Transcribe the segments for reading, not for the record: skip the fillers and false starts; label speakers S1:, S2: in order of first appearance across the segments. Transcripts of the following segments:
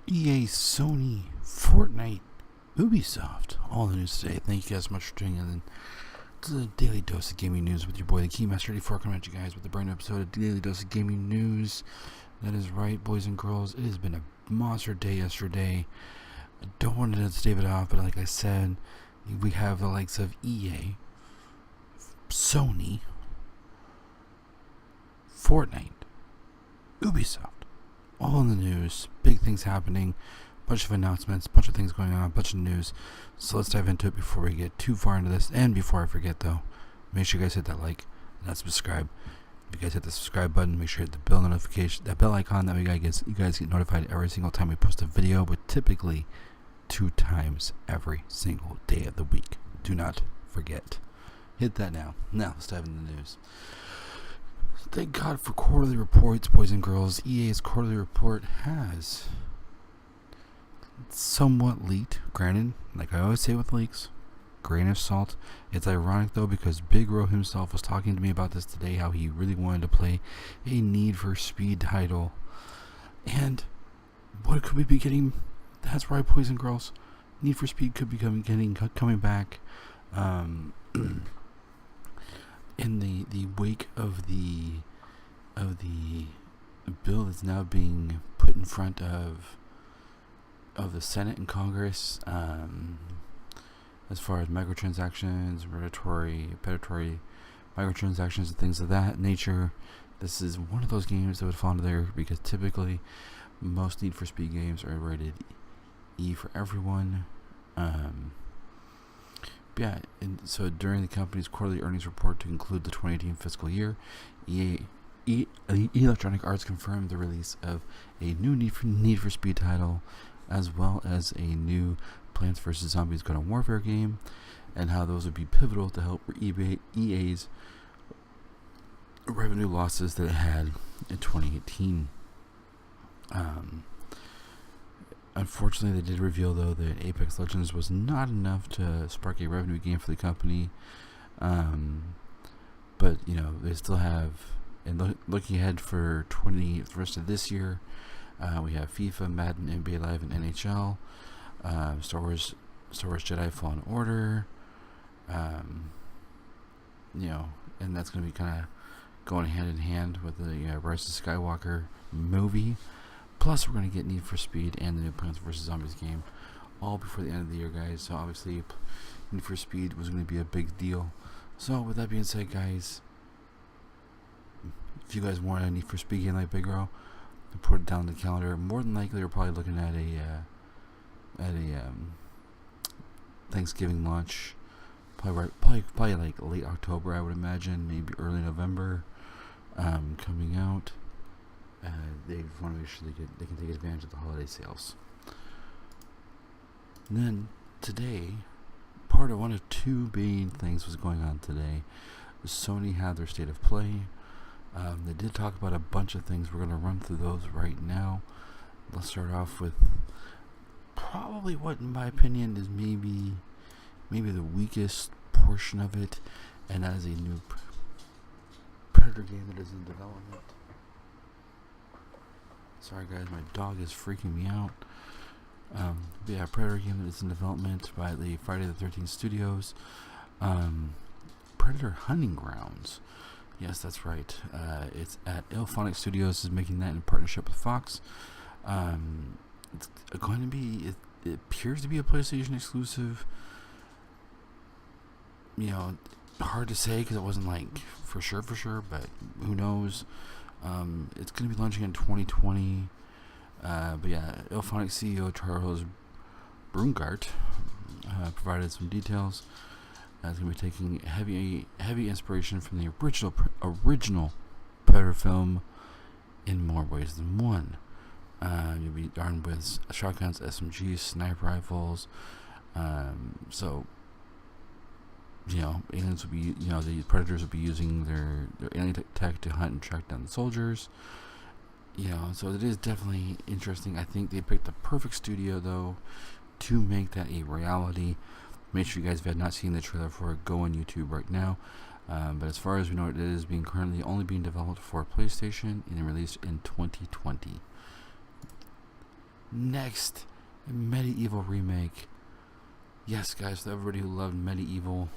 S1: EA, Sony, Fortnite, Ubisoft. All the news today. Thank you guys so much for tuning in to the Daily Dose of Gaming News with your boy, the Keymaster 84, coming at you guys with a brand new episode of Daily Dose of Gaming News. That is right, boys and girls. It has been a monster day yesterday. I don't want to stave it off, but like I said, we have the likes of EA, Sony, Fortnite, Ubisoft. All in the news, big things happening, bunch of announcements, bunch of things going on, bunch of news. So let's dive into it before we get too far into this. And before I forget though, make sure you guys hit that like and that subscribe. If you guys hit the subscribe button, make sure you hit the bell notification, that bell icon, that way you guys get notified every single time we post a video, but typically 2 times every single day of the week. Do not forget. Hit that now. Now let's dive into the news. Thank God for quarterly reports, boys and girls. EA's quarterly report has somewhat leaked. Granted, like I always say with leaks, grain of salt. It's ironic though because Big Ro himself was talking to me about this today, how he really wanted to play a Need for Speed title. And what could we be getting? That's right, boys and girls. Need for Speed could be coming back. In the wake of the bill that's now being put in front of the Senate and Congress, as far as microtransactions, predatory microtransactions and things of that nature, this is one of those games that would fall into there because typically most Need for Speed games are rated E for everyone. Yeah, and so during the company's quarterly earnings report to conclude the 2018 fiscal year, Electronic Arts confirmed the release of a new Need for Speed title, as well as a new Plants vs. Zombies Garden Warfare game, and how those would be pivotal to help EA's revenue losses that it had in 2018. Unfortunately, they did reveal, though, that Apex Legends was not enough to spark a revenue gain for the company. But, they still have, and looking ahead for the rest of this year, we have FIFA, Madden, NBA Live, and NHL, Star Wars Jedi Fallen Order, and that's going to be kind of going hand in hand with the Rise of Skywalker movie. Plus, we're going to get Need for Speed and the new Plants vs. Zombies game all before the end of the year, guys. So, obviously, Need for Speed was going to be a big deal. So, with that being said, guys, if you guys want a Need for Speed game like Big Ro, put it down the calendar. More than likely, we're probably looking at a Thanksgiving launch. Probably like late October, I would imagine. Maybe early November coming out. They want to make sure they can take advantage of the holiday sales. And then today, part of one of 2 main things was going on today. Sony had their state of play. They did talk about a bunch of things. We're going to run through those right now. Let's start off with probably what, in my opinion, is maybe the weakest portion of it, and that is a new Predator game that is in development. Sorry guys, my dog is freaking me out. Predator game that is in development by the Friday the 13th Studios. Predator Hunting Grounds. Yes, that's right. It's at Ilphonic Studios is making that in partnership with Fox. It's going to be, it appears to be a PlayStation exclusive. Hard to say because it wasn't like for sure, but who knows. It's going to be launching in 2020. Ilphonic CEO Charles Brungart provided some details. It's going to be taking heavy inspiration from the original Predator film in more ways than one. You'll be armed with shotguns, SMGs, sniper rifles. Aliens will be, the Predators will be using their alien tech to hunt and track down the soldiers. So it is definitely interesting. I think they picked the perfect studio, though, to make that a reality. Make sure you guys, if you have not seen the trailer for it, go on YouTube right now. But as far as we know, it is currently only being developed for PlayStation and released in 2020. next Medieval remake. Yes, guys, for everybody who loved Medieval,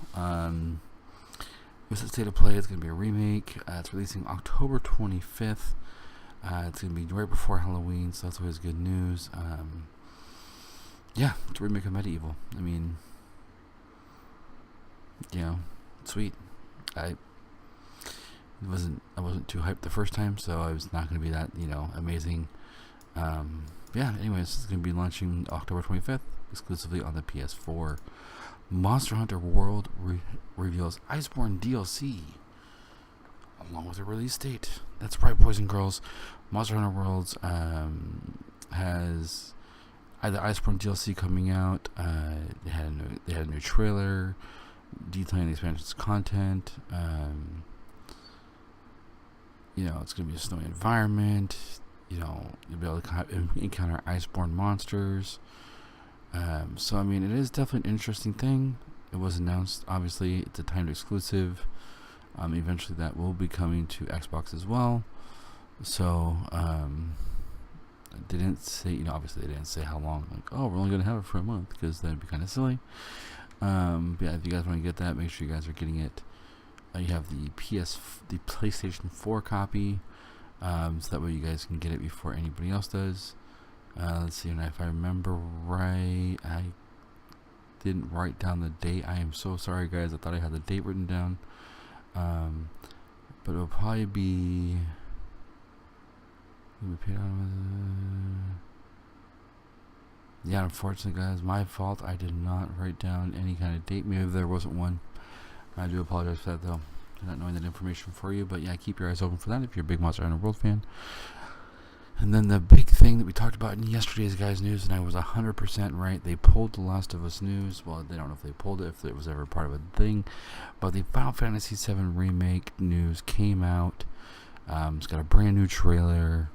S1: with the state of play, it's going to be a remake. It's releasing October 25th. It's going to be right before Halloween, so that's always good news. Yeah, it's a remake of Medieval. I mean, sweet. I wasn't too hyped the first time, so I was not going to be that amazing. Anyways, it's going to be launching October 25th exclusively on the PS4. Monster Hunter World reveals Iceborne DLC along with a release date. That's right, boys and girls. Monster Hunter Worlds has either Iceborne DLC coming out. They had a new trailer detailing the expansion's content. It's going to be a snowy environment. You'll be able to encounter Iceborne monsters. So I mean, it is definitely an interesting thing. It was announced. Obviously, it's a timed exclusive. Eventually, that will be coming to Xbox as well. So, they didn't say. Obviously, they didn't say how long. Like, oh, we're only going to have it for a month, because that'd be kind of silly. If you guys want to get that, make sure you guys are getting it. You have the PlayStation 4 copy, so that way you guys can get it before anybody else does. Let's see, and if I remember right, I didn't write down the date. I am so sorry, guys. I thought I had the date written down. But it'll probably be. Yeah, unfortunately, guys, my fault. I did not write down any kind of date. Maybe there wasn't one. I do apologize for that, though. Not knowing that information for you, but yeah, keep your eyes open for that if you're a big Monster Hunter World fan. And then the big thing that we talked about in yesterday's guys' news, and I was 100% right. They pulled the Last of Us news. Well, they don't know if they pulled it, if it was ever part of a thing, but the Final Fantasy VII Remake news came out. It's got a brand new trailer.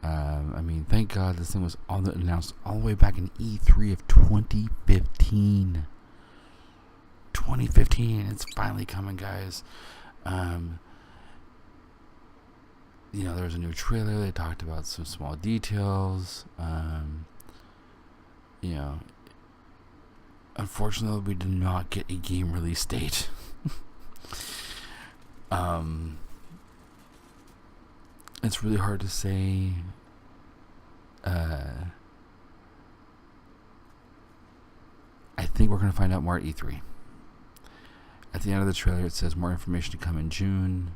S1: I mean, thank God this thing was announced all the way back in E3 of 2015. 2015, it's finally coming, guys. There was a new trailer. They talked about some small details. Unfortunately, we did not get a game release date. It's really hard to say. I think we're going to find out more at E3. At the end of the trailer, it says more information to come in June.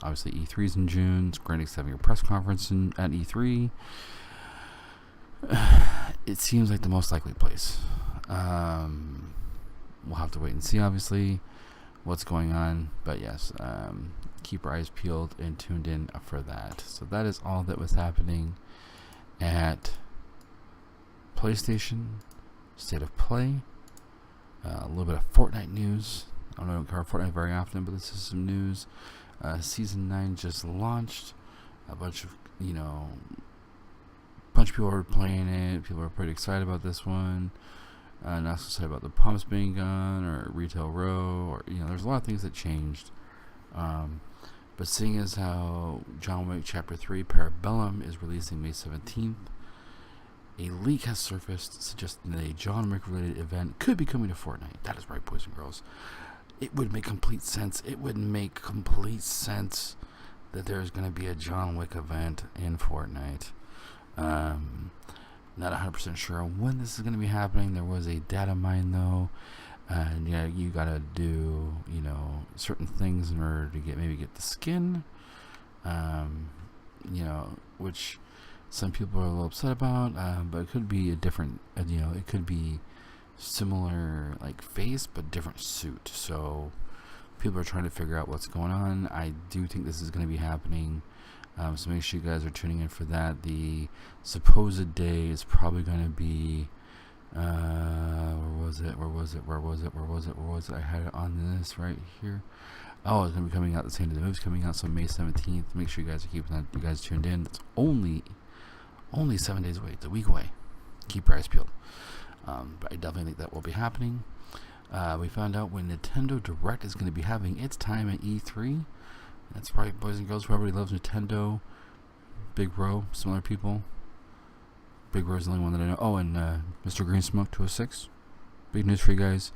S1: Obviously, E3 is in June. Square Enix is having a press conference at E3. It seems like the most likely place. We'll have to wait and see, obviously, what's going on. But yes, keep your eyes peeled and tuned in for that. So that is all that was happening at PlayStation State of Play. A little bit of Fortnite news. I don't cover Fortnite very often, but this is some news. Season 9 just launched. A bunch of people are playing it. People are pretty excited about this one. Not so excited about the pumps being gone or Retail Row, or there's a lot of things that changed. But seeing as how John Wick Chapter 3 Parabellum is releasing May 17th, a leak has surfaced suggesting that a John Wick related event could be coming to Fortnite. That is right, boys and girls. It would make complete sense. It would make complete sense that there's going to be a John Wick event in Fortnite. Not 100% sure when this is going to be happening. There was a data mine, though. And you got to do, certain things in order to get the skin. Which some people are a little upset about. But it could be a different, it could be similar like face but different suit, so people are trying to figure out what's going on. I do think this is going to be happening, so make sure you guys are tuning in for that. The supposed day is probably going to be where was it I had it on this right here. Oh, it's going to be coming out the same day the movie's coming out, so May 17th. Make sure you guys are keeping you guys tuned in. It's only 7 days away. It's a week away. Keep your eyes peeled. But I definitely think that will be happening. We found out when Nintendo Direct is going to be having its time at E3. That's right, boys and girls. Whoever loves Nintendo, Big Bro, similar people. Big Rose is the only one that I know. Oh, and Mr. Greensmoke 206. Big news for you guys.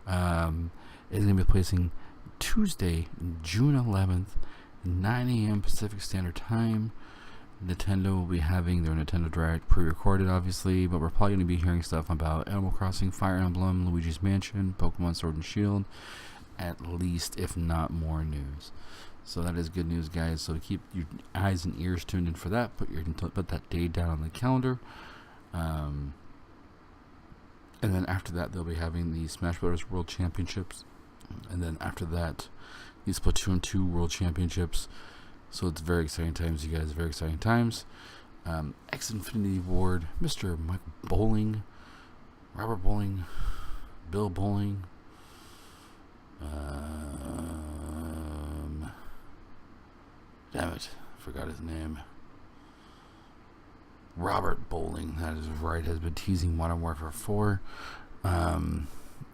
S1: Is going to be placing Tuesday, June 11th, 9 a.m. Pacific Standard Time. Nintendo will be having their Nintendo Direct pre-recorded, obviously, but we're probably going to be hearing stuff about Animal Crossing, Fire Emblem, Luigi's Mansion, Pokemon Sword and Shield, at least, if not more news. So that is good news, guys. So keep your eyes and ears tuned in for that. Put that day down on the calendar. And then after that, they'll be having the Smash Bros. World Championships. And then after that, the Splatoon 2 World Championships. So it's very exciting times, you guys. Very exciting times. X Infinity Ward, Mr. Michael Bowling, Robert Bowling, Bill Bowling. Damn it, forgot his name. Robert Bowling, that is right, has been teasing Modern Warfare 4. I'm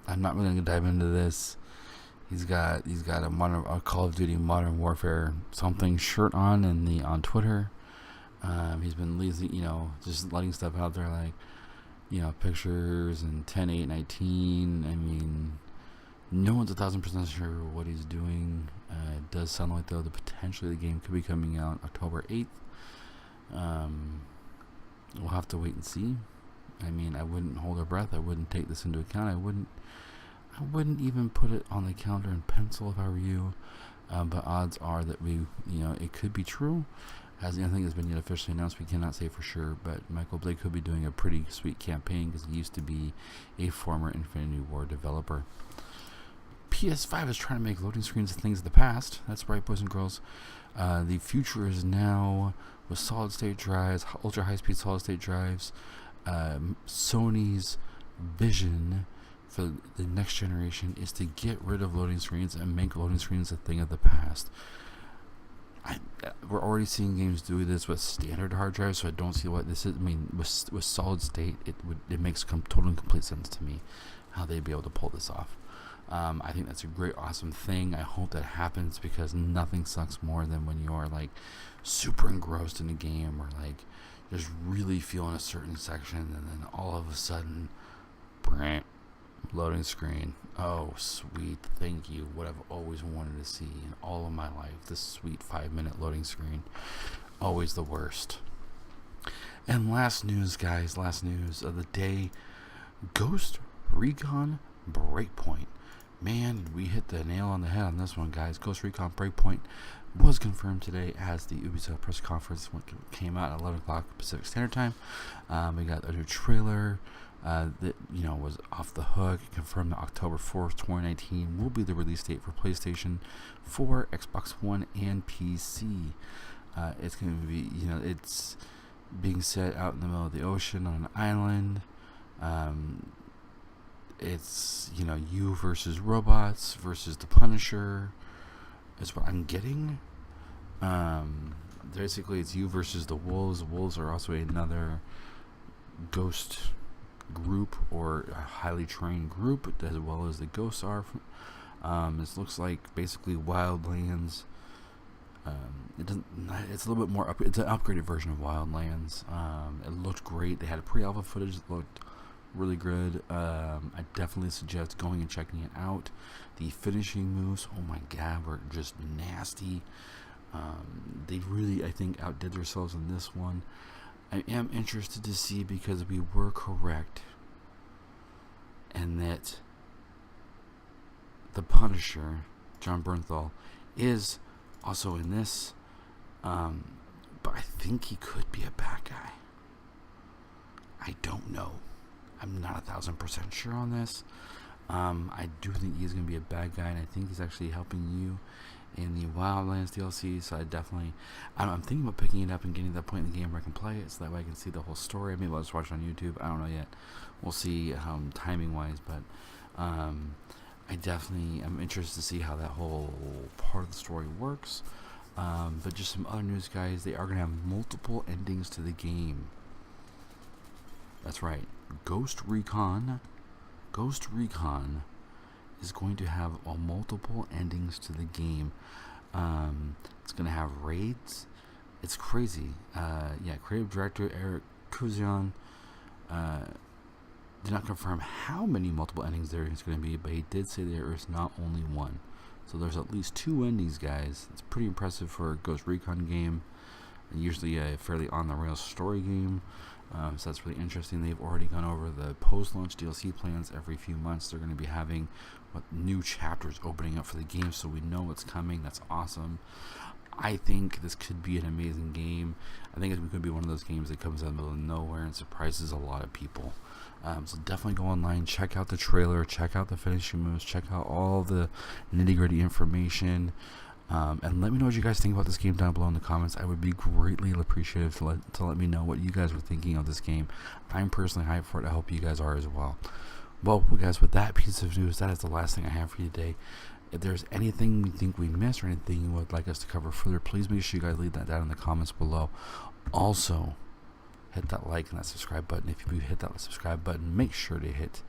S1: not really going to dive into this. He's got a Call of Duty Modern Warfare something shirt on Twitter. He's been just letting stuff out there like, pictures and 10/8/19. I mean, no one's 1,000% sure what he's doing. It does sound like though that potentially the game could be coming out October 8th. We'll have to wait and see. I mean, I wouldn't hold our breath. I wouldn't take this into account. I wouldn't even put it on the calendar in pencil if I were you. But odds are that it could be true. As nothing has been yet officially announced, we cannot say for sure. But Michael Blake could be doing a pretty sweet campaign because he used to be a former Infinity Ward developer. PS5 is trying to make loading screens things of the past. That's right, boys and girls. The future is now with solid-state drives, ultra-high-speed solid-state drives. Sony's vision for the next generation is to get rid of loading screens and make loading screens a thing of the past. We're already seeing games do this with standard hard drives, so I don't see what this is. I mean, with solid state, it makes total and complete sense to me how they'd be able to pull this off. I think that's a great, awesome thing. I hope that happens because nothing sucks more than when you're like super engrossed in a game or like just really feeling a certain section and then all of a sudden, loading screen. Oh, sweet. Thank you. What I've always wanted to see in all of my life. This sweet 5-minute loading screen. Always the worst. And last news, guys. Last news of the day. Ghost Recon Breakpoint. Man, we hit the nail on the head on this one, guys. Ghost Recon Breakpoint was confirmed today as the Ubisoft press conference came out at 11 o'clock Pacific Standard Time. We got a new trailer that was off the hook. Confirmed that October 4th, 2019 will be the release date for PlayStation 4, Xbox One, and PC. It's going to be, it's being set out in the middle of the ocean on an island. It's, you versus robots versus the Punisher is what I'm getting. Basically, it's you versus the wolves. The wolves are also another ghost group or a highly trained group, as well as the ghosts are. This looks like basically Wildlands. It's a little bit more. It's an upgraded version of Wildlands. It looked great. They had pre-alpha footage that looked really good. I definitely suggest going and checking it out. The finishing moves, oh my god, were just nasty. They really, I think, outdid themselves in this one. I am interested to see because we were correct, and that the Punisher, John Bernthal, is also in this. But I think he could be a bad guy. I don't know. I'm not 1,000% sure on this. I do think he's going to be a bad guy, and I think he's actually helping you in the Wildlands DLC. So I'm thinking about picking it up and getting to that point in the game where I can play it, so that way I can see the whole story. Maybe I'll just watch it on YouTube. I don't know yet. We'll see timing wise, but I definitely am interested to see how that whole part of the story works. But just some other news, guys. They are going to have multiple endings to the game. That's right. Ghost Recon is going to have multiple endings to the game. It's going to have raids. It's crazy. Creative director Eric Kuzian did not confirm how many multiple endings there is going to be, but he did say there is not only one. So there's at least 2 endings, guys. It's pretty impressive for a Ghost Recon game, and usually a fairly on-the-rails story game. So that's really interesting. They've already gone over the post-launch DLC plans. Every few months they're going to be having new chapters opening up for the game, so we know what's coming. That's awesome. I think this could be an amazing game. I think it could be one of those games that comes out of the middle of nowhere and surprises a lot of people. So definitely go online, check out the trailer, check out the finishing moves, check out all the nitty-gritty information, and let me know what you guys think about this game down below in the comments. I would be greatly appreciative to let me know what you guys were thinking of this game. I'm personally hyped for it. I hope you guys are as well. Well, guys, with that piece of news, that is the last thing I have for you today. If there's anything you think we missed or anything you would like us to cover further, please make sure you guys leave that down in the comments below. Also, hit that like and that subscribe button. If you hit that subscribe button, make sure to hit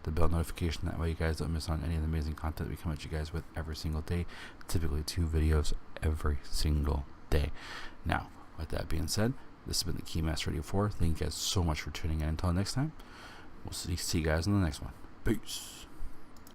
S1: the bell notification. That way you guys don't miss on any of the amazing content we come at you guys with every single day. Typically 2 videos every single day. Now, with that being said, this has been the Keymaster 84. Thank you guys so much for tuning in. Until next time, we'll see you guys in the next one. Peace.